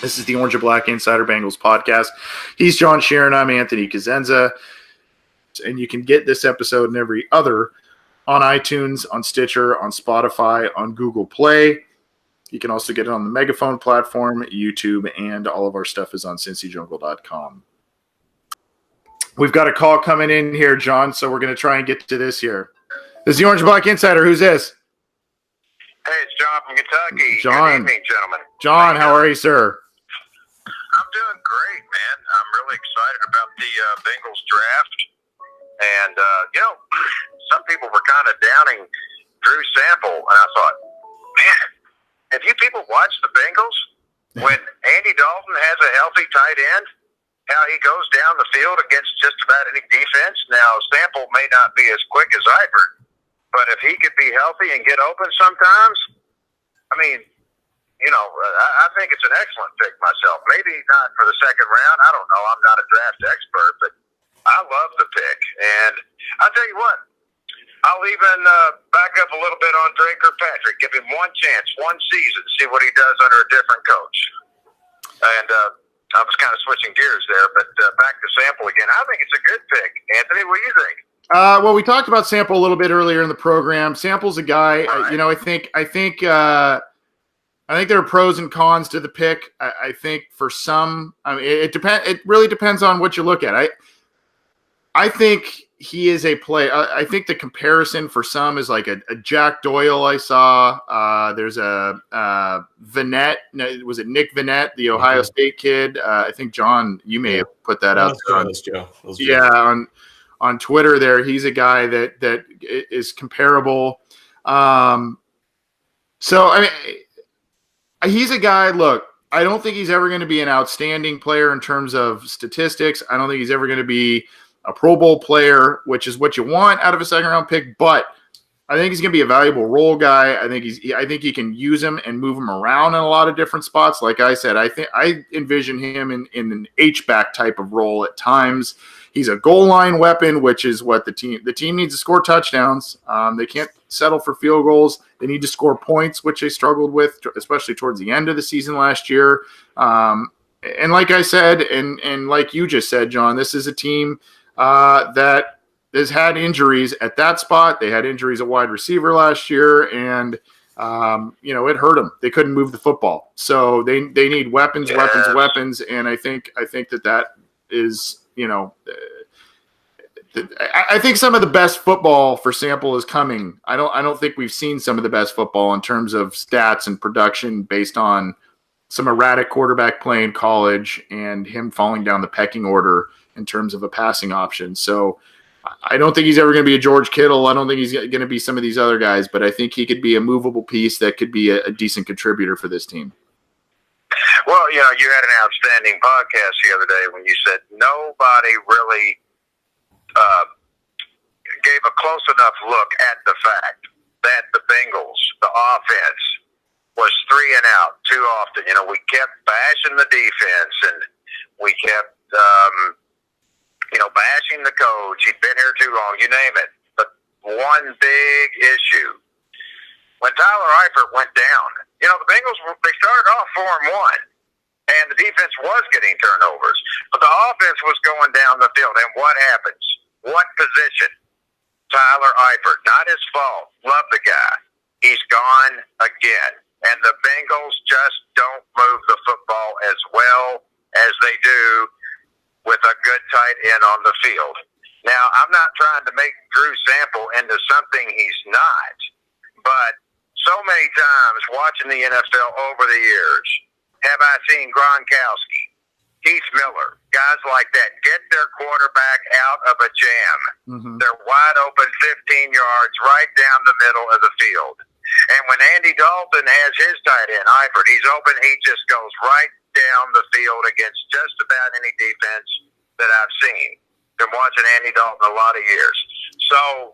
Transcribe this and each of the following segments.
This is the Orange and Black Insider Bengals podcast. He's John Sheeran. I'm Anthony Cosenza. And you can get this episode and every other on iTunes, on Stitcher, on Spotify, on Google Play. You can also get it on the Megaphone platform, YouTube, and all of our stuff is on cincyjungle.com. We've got a call coming in here, John, so we're going to try and get to this here. This is the Orange and Black Insider. Who's this? Hey, it's John from Kentucky. John. Good evening, gentlemen. John, how are you, sir? I'm doing great, man. I'm really excited about the Bengals draft. And, some people were kind of downing Drew Sample. And I thought, man, have you people watched the Bengals? When Andy Dalton has a healthy tight end, how he goes down the field against just about any defense. Now, Sample may not be as quick as Eifert, but if he could be healthy and get open sometimes, I mean, I think it's an excellent pick myself. Maybe not for the second round. I don't know. I'm not a draft expert, but I love the pick. And I'll tell you what, I'll even back up a little bit on Dre Kirkpatrick. Give him one chance, one season, see what he does under a different coach. And I was kind of switching gears there, but back to Sample again. I think it's a good pick. Anthony, what do you think? Well, we talked about Sample a little bit earlier in the program. Sample's a guy, right. I think there are pros and cons to the pick. I think for some, it depends. It really depends on what you look at. I think he is a play. I think the comparison for some is like a Jack Doyle I saw. There's a Vanette. Was it Nick Vanette, the Ohio State kid? I think, John, you may have put that out. Joe. On Twitter there. He's a guy that is comparable. He's a guy, look, I don't think he's ever going to be an outstanding player in terms of statistics. I don't think he's ever going to be a Pro Bowl player, which is what you want out of a second-round pick. But I think he's going to be a valuable role guy. I think he can use him and move him around in a lot of different spots. Like I said, I envision him in an H-back type of role at times. He's a goal line weapon, which is what the team needs to score touchdowns. They can't settle for field goals. They need to score points, which they struggled with, especially towards the end of the season last year. And like I said, and like you just said, John, this is a team that has had injuries at that spot. They had injuries at wide receiver last year, and it hurt them. They couldn't move the football, so they need weapons. And I think that is. I think some of the best football for Sample is coming. I don't think we've seen some of the best football in terms of stats and production based on some erratic quarterback play in college and him falling down the pecking order in terms of a passing option. So I don't think he's ever going to be a George Kittle. I don't think he's going to be some of these other guys, but I think he could be a movable piece that could be a decent contributor for this team. Well, you had an outstanding podcast the other day when you said nobody really gave a close enough look at the fact that the Bengals, the offense, was 3 and out too often. We kept bashing the defense, and we kept, bashing the coach. He'd been here too long, you name it. But one big issue, when Tyler Eifert went down, the Bengals, they started off 4-1, and the defense was getting turnovers, but the offense was going down the field. And what happens? What position? Tyler Eifert, not his fault. Love the guy. He's gone again. And the Bengals just don't move the football as well as they do with a good tight end on the field. Now, I'm not trying to make Drew Sample into something he's not, but so many times watching the NFL over the years, have I seen Gronkowski, Keith Miller, guys like that get their quarterback out of a jam. Mm-hmm. They're wide open 15 yards right down the middle of the field. And when Andy Dalton has his tight end, Eifert, he's open, he just goes right down the field against just about any defense that I've seen. Been watching Andy Dalton a lot of years. So,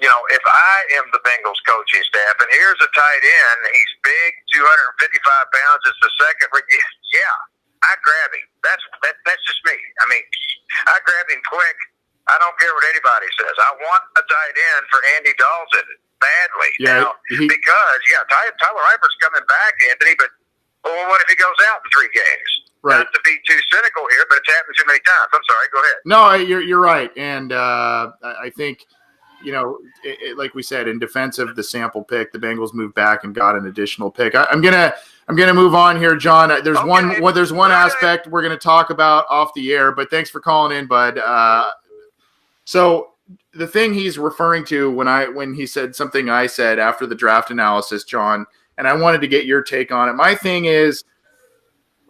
if I am the Bengals coaching staff, and here's a tight end, he's big, 255 pounds, it's the second. Yeah, I grab him. That's just me. I grab him quick. I don't care what anybody says. I want a tight end for Andy Dalton badly. Yeah, because Tyler Eifert's coming back, Anthony, but what if he goes out in 3 games? Right. Not to be too cynical here, but it's happened too many times. I'm sorry. Go ahead. No, you're right, and I think, like we said, in defense of the sample pick, the Bengals moved back and got an additional pick. I'm gonna move on here, John. There's one aspect we're gonna talk about off the air, but thanks for calling in, bud. So the thing he's referring to when he said something I said after the draft analysis, John, and I wanted to get your take on it. My thing is,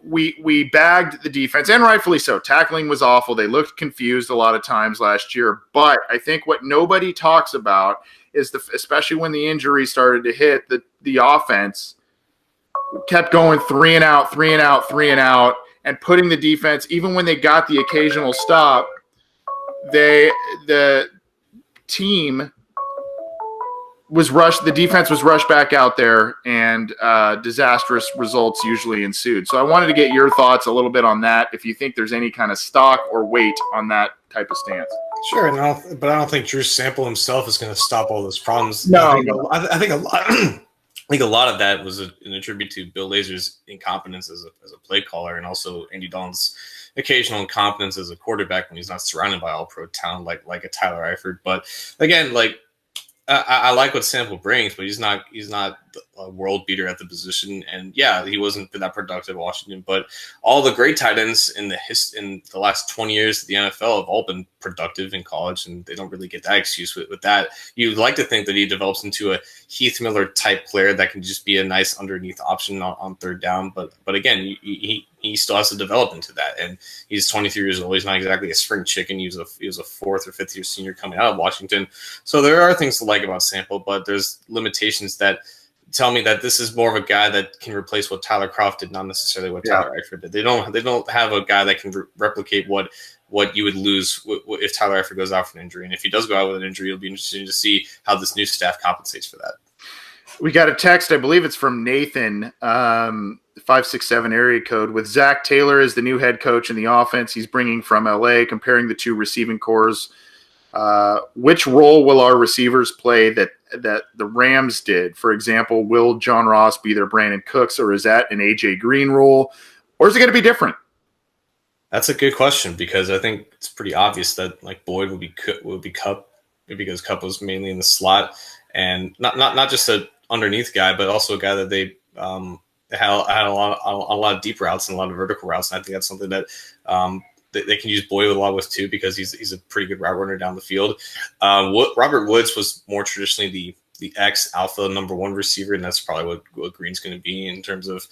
we bagged the defense, and rightfully so. Tackling was awful. They looked confused a lot of times last year. But I think what nobody talks about is, especially when the injuries started to hit, the offense kept going 3 and out, 3 and out, 3 and out, and putting the defense, even when they got the occasional stop, the team was rushed. The defense was rushed back out there, and disastrous results usually ensued. So I wanted to get your thoughts a little bit on that, if you think there's any kind of stock or weight on that type of stance. Sure, but I don't think Drew Sample himself is going to stop all those problems. No, I think a lot. I think a lot of that was an attribute to Bill Lazor's incompetence as a play caller, and also Andy Dalton's occasional incompetence as a quarterback when he's not surrounded by all-pro talent like a Tyler Eifert. But again, I like what Sample brings, but he's not a world beater at the position. And yeah, he wasn't that productive at Washington, but all the great tight ends in the last 20 years of the NFL have all been productive in college, and they don't really get that excuse with that. You'd like to think that he develops into a Heath Miller type player that can just be a nice underneath option on third down. But again, he still has to develop into that. And he's 23 years old. He's not exactly a spring chicken. He was a fourth or fifth year senior coming out of Washington. So there are things to like about Sample, but there's limitations that tell me that this is more of a guy that can replace what Tyler Kroft did, not necessarily what Tyler Eifert did. They don't have a guy that can replicate what you would lose if Tyler Eifert goes out for an injury. And if he does go out with an injury, it'll be interesting to see how this new staff compensates for that. We got a text, I believe it's from Nathan, 567 area code, with Zach Taylor as the new head coach in the offense he's bringing from LA, comparing the two receiving cores. Which role will our receivers play that the Rams did? For example, will John Ross be their Brandon Cooks, or is that an AJ Green role, or is it going to be different? That's a good question, because I think it's pretty obvious that Boyd would be Cup, because Cup was mainly in the slot, and not just a underneath guy, but also a guy that they had a lot of deep routes and a lot of vertical routes. And I think that's something that they can use Boyd a lot with too, because he's a pretty good route runner down the field. Robert Woods was more traditionally the X alpha number one receiver, and that's probably what Green's going to be in terms of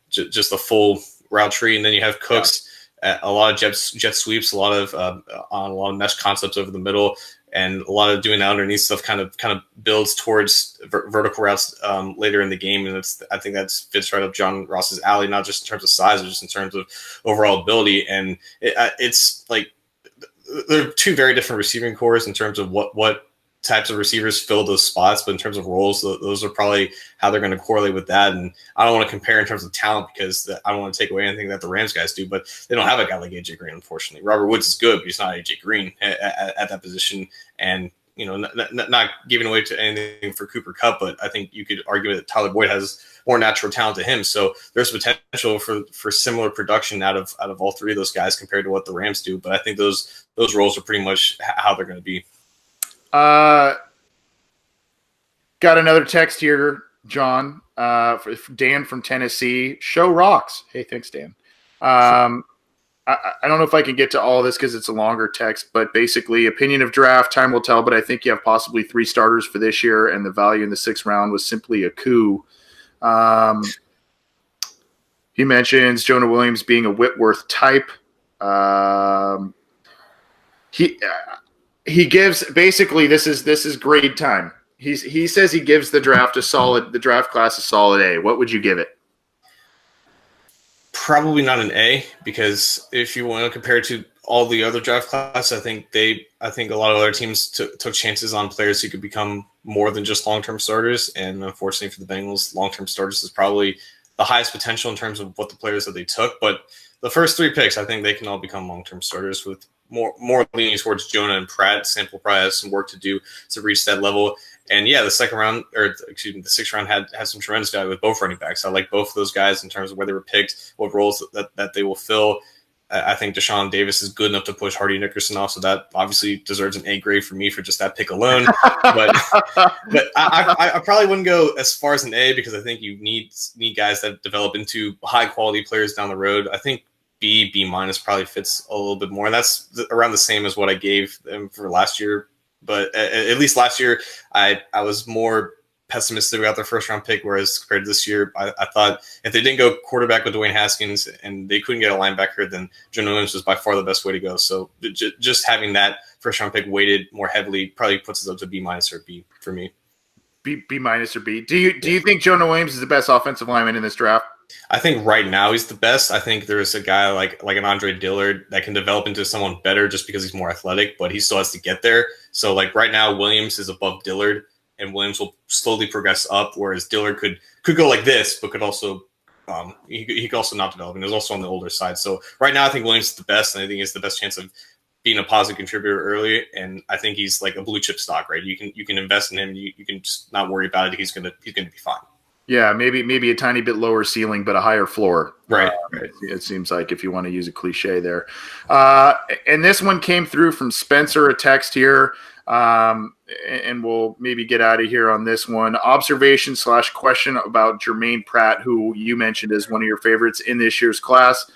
just the full route tree. And then you have Cooks, a lot of jet sweeps, a lot of mesh concepts over the middle, and a lot of doing that underneath stuff kind of builds towards vertical routes later in the game. And I think that fits right up John Ross's alley, not just in terms of size, but just in terms of overall ability. And it's like there are two very different receiving cores in terms of what types of receivers fill those spots, but in terms of roles, those are probably how they're going to correlate with that. And I don't want to compare in terms of talent, because I don't want to take away anything that the Rams guys do, but they don't have a guy like AJ Green, unfortunately. Robert Woods is good, but he's not AJ Green at that position. And not giving away to anything for Cooper Kupp, but I think you could argue that Tyler Boyd has more natural talent to him. So there's potential for similar production out of all three of those guys compared to what the Rams do. But I think those roles are pretty much how they're going to be. Got another text here, John, Dan from Tennessee. Show rocks. Hey, thanks, Dan. I don't know if I can get to all of this because it's a longer text, but basically, opinion of draft, time will tell, but I think you have possibly 3 starters for this year, and the value in the 6th round was simply a coup. He mentions Jonah Williams being a Whitworth type. He gives, basically, this is grade time. He says he gives the draft class a solid A. What would you give it? Probably not an A, because if you want to compare it to all the other draft class, I think a lot of other teams took chances on players who could become more than just long-term starters. And unfortunately for the Bengals, long-term starters is probably the highest potential in terms of what the players that they took. But the first 3 picks, I think they can all become long-term starters, with more leaning towards Jonah and Pratt. Sample probably has some work to do to reach that level. And yeah, the sixth round had some tremendous value with both running backs. I like both of those guys in terms of where they were picked, what roles that they will fill. I think Deshaun Davis is good enough to push Hardy Nickerson off, so that obviously deserves an A grade for me for just that pick alone. But I probably wouldn't go as far as an A because I think you need guys that develop into high quality players down the road. I think B minus probably fits a little bit more. That's around the same as what I gave them for last year. But at least last year, I was more pessimistic about their first round pick, whereas compared to this year, I thought if they didn't go quarterback with Dwayne Haskins and they couldn't get a linebacker, then Jonah Williams was by far the best way to go. So just having that first round pick weighted more heavily probably puts us up to B minus or B for me. B minus or B. Do you think Jonah Williams is the best offensive lineman in this draft? I think right now he's the best. I think there's a guy like an Andre Dillard that can develop into someone better just because he's more athletic, but he still has to get there. So like right now, Williams is above Dillard, and Williams will slowly progress up, whereas Dillard could go like this, but could also he could also not develop, and he was also on the older side. So right now, I think Williams is the best, and I think he has the best chance of being a positive contributor early. And I think he's like a blue chip stock, right? You can invest in him. You can just not worry about it. He's gonna be fine. Yeah, maybe a tiny bit lower ceiling, but a higher floor. Right. It seems like, if you want to use a cliche there. And this one came through from Spencer, a text here, and we'll maybe get out of here on this one. Observation / question about Germaine Pratt, who you mentioned as one of your favorites in this year's class.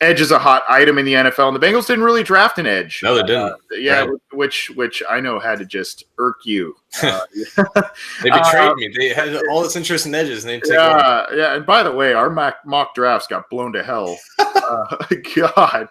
Edge is a hot item in the NFL, and the Bengals didn't really draft an edge. No, they didn't. Right. Which I know had to just irk you. They betrayed me. They had all this interest in edges, and they take one. Yeah. And by the way, our mock drafts got blown to hell. God.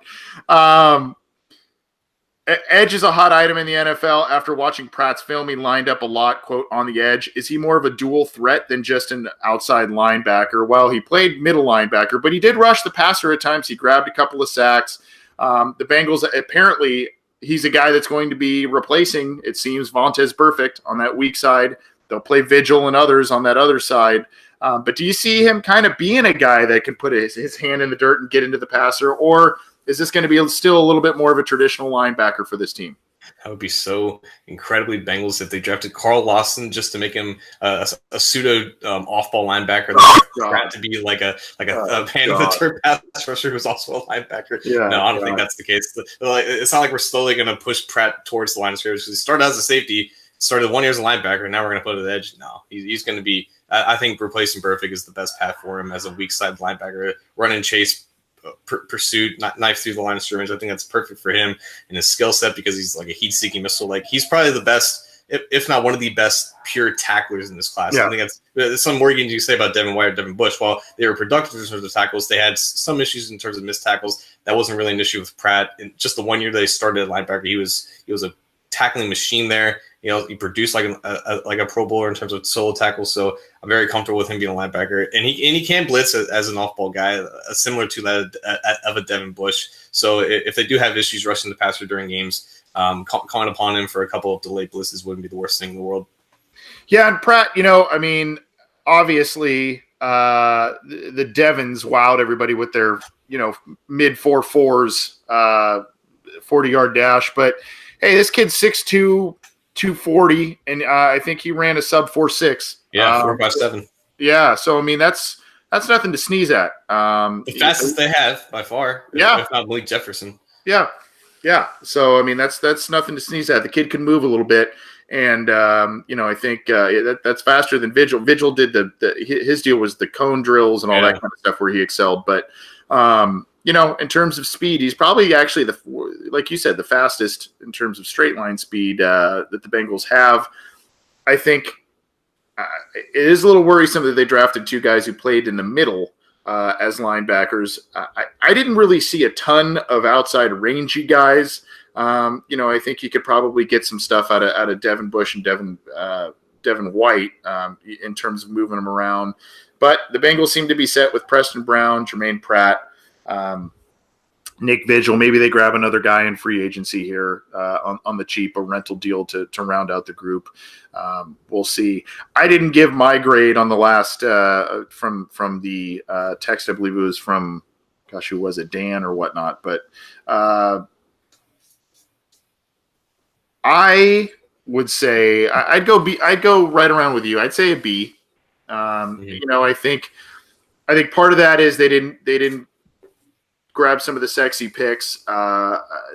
Edge is a hot item in the NFL. After watching Pratt's film, he lined up a lot, quote, on the edge. Is he more of a dual threat than just an outside linebacker? Well, he played middle linebacker, but he did rush the passer at times. He grabbed a couple of sacks. The Bengals, apparently, he's a guy that's going to be replacing, it seems, Vontaze Burfict on that weak side. They'll play Vigil and others on that other side. But do you see him kind of being a guy that can put his hand in the dirt and get into the passer, or is this going to be still a little bit more of a traditional linebacker for this team? That would be so incredibly Bengals if they drafted Carl Lawson just to make him a pseudo off-ball linebacker. To be like a hand of the turf pass rusher who's also a linebacker. Yeah, no, I don't think that's the case. It's not like we're slowly going to push Pratt towards the line of scrimmage. He started as a safety, started 1 year as a linebacker, and now we're going to put it at the edge. No, he's going to be. I think replacing Burfict is the best path for him as a weak side linebacker. Run and chase. Pursuit, knife through the line of scrimmage. I think that's perfect for him and his skill set because he's like a heat-seeking missile. Like he's probably the best, if not one of the best, pure tacklers in this class. Yeah. I think that's some more you can say about Devin White or Devin Bush. While they were productive in terms of tackles, they had some issues in terms of missed tackles. That wasn't really an issue with Pratt. In just the 1 year they started at linebacker, he was a tackling machine there. You know, he produced like a Pro Bowler in terms of solo tackles. So I'm very comfortable with him being a linebacker, and he can blitz as an off-ball guy, similar to that of a Devin Bush. So if they do have issues rushing the passer during games, calling upon him for a couple of delayed blitzes wouldn't be the worst thing in the world. Yeah, and Pratt, obviously the Devons wowed everybody with their mid 4.4s, 40-yard dash, but hey, this kid's 6'2". 240, and I think he ran a sub 4.6. Yeah, 4.57. Yeah, so that's nothing to sneeze at. The fastest they have by far. Yeah, if not Malik Jefferson. Yeah. So that's nothing to sneeze at. The kid can move a little bit, and I think that's faster than Vigil. Vigil did his deal was the cone drills and all that kind of stuff where he excelled, but. In terms of speed, he's probably actually like you said, the fastest in terms of straight line speed that the Bengals have. I think it is a little worrisome that they drafted two guys who played in the middle as linebackers. I didn't really see a ton of outside rangy guys. I think you could probably get some stuff out of Devin Bush and Devin White in terms of moving them around. But the Bengals seem to be set with Preston Brown, Germaine Pratt, Nick Vigil. Maybe they grab another guy in free agency here on the cheap, a rental deal to round out the group. We'll see. I didn't give my grade on the last from the text. I believe it was from, who was it, Dan or whatnot. But I would say I'd go B. I'd go right around with you. I'd say a B. I think part of that is they didn't grab some of the sexy picks.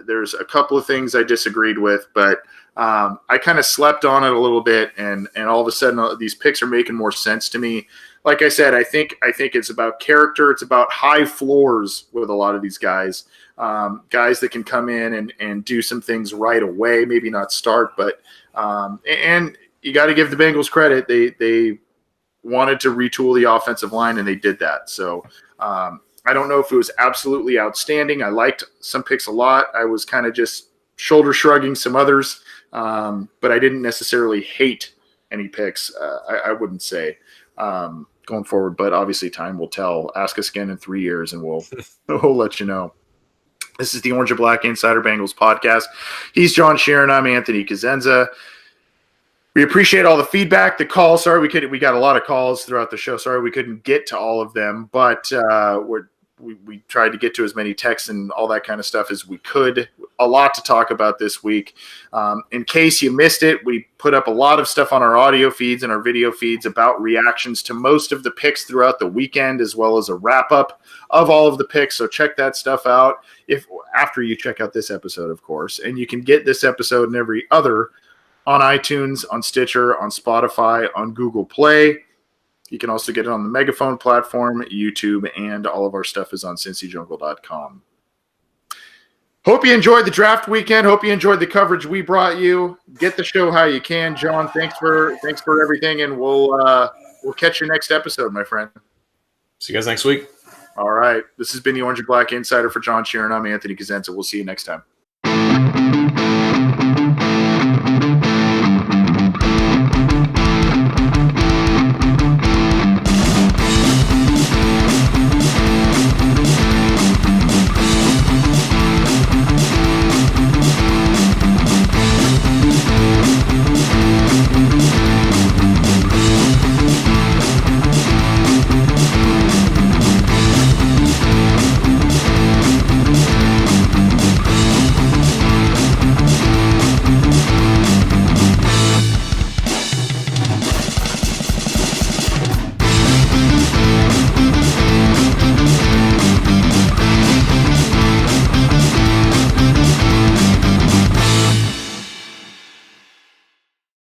There's a couple of things I disagreed with, but I kind of slept on it a little bit, and all of a sudden these picks are making more sense to me. Like I said, I think it's about character. It's about high floors with a lot of these guys, guys that can come in and do some things right away. Maybe not start, but and you got to give the Bengals credit. They wanted to retool the offensive line, and they did that. So I don't know if it was absolutely outstanding. I liked some picks a lot. I was kind of just shoulder shrugging some others, but I didn't necessarily hate any picks. I wouldn't say going forward, but obviously time will tell. Ask us again in 3 years, and we'll let you know. This is the Orange and Black Insider Bengals podcast. He's John Sheeran. I'm Anthony Cosenza. We appreciate all the feedback, the calls. Sorry, we got a lot of calls throughout the show. Sorry we couldn't get to all of them, but we tried to get to as many texts and all that kind of stuff as we could. A lot to talk about this week. In case you missed it, we put up a lot of stuff on our audio feeds and our video feeds about reactions to most of the picks throughout the weekend, as well as a wrap-up of all of the picks. So check that stuff out after you check out this episode, of course. And you can get this episode and every other on iTunes, on Stitcher, on Spotify, on Google Play. You can also get it on the Megaphone platform, YouTube, and all of our stuff is on cincyjungle.com. Hope you enjoyed the draft weekend. Hope you enjoyed the coverage we brought you. Get the show how you can. John, thanks for everything, and we'll catch you next episode, my friend. See you guys next week. All right. This has been the Orange and Black Insider for John Sheeran. I'm Anthony Cosenza. We'll see you next time.